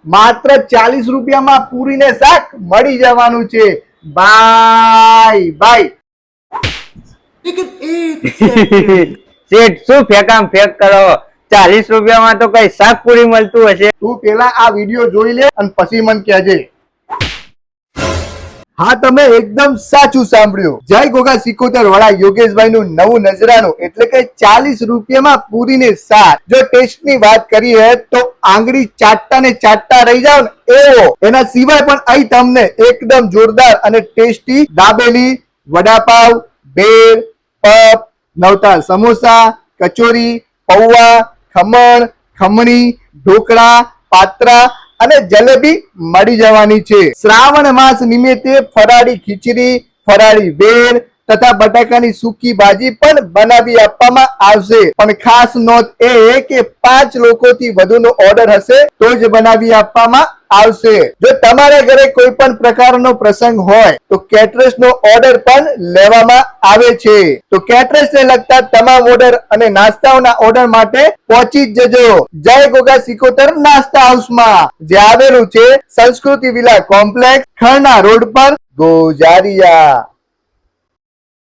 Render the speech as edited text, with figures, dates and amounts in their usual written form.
માત્ર 40 રૂપિયામાં પૂરી ને શાક મળી જવાનું છે બાય બાય। શેઠ શું ફેકામ ફેક કરો, 40 રૂપિયામાં તો કઈ શાક પૂરી મળતું હશે। તું પેલા આ વિડીયો જોઈ લે અને પછી મને કહેજે। હા, તમે એકદમ સાચું સાંભળ્યું। જય ગોગા સિકોતર વાળા યોગેશભાઈ નું નવું નજરાનું એટલે કે 40 રૂપિયામાં પૂરી ને શાક। જો ટેસ્ટ ની વાત કરીએ તો આંગળી ચાટતા ને ચાટતા રહી જાવ ને એવો। એના સિવાય પણ અહીં તમને એકદમ જોરદાર અને ટેસ્ટી દાબેલી, વડાપાવ, ભેળ, પફ, નવતાર સમોસા, કચોરી, પૌવા, ખમણ, ખમણી, ઢોકળા, પાત્રા અને જલેબી મળી જવાની છે। શ્રાવણ માસ નિમિત્તે ફરાળી ખીચડી, ફરાળી ભેળ તથા બટાકાની સૂકી ભાજી પણ બનાવી આપવામાં આવશે। પણ ખાસ નોંધ એ કે 5 લોકોથી વધુનો ઓર્ડર હશે તો જ બનાવી આપવામાં આવશે। જો તમારા ઘરે કોઈ પણ પ્રકારનો પ્રસંગ હોય તો કેટરર્સ નો ઓર્ડર પણ લેવામાં આવે છે। તો કેટરર્સ ને લગતા તમામ ઓર્ડર અને નાસ્તાઓના ઓર્ડર માટે પહોંચી જ જજો જય ગોગા સિકોતર નાસ્તા હાઉસમાં, જે આવેલું છે સંસ્કૃતિ વિલા કોમ્પ્લેક્સ, ખરણા રોડ પર, ગોજારિયા।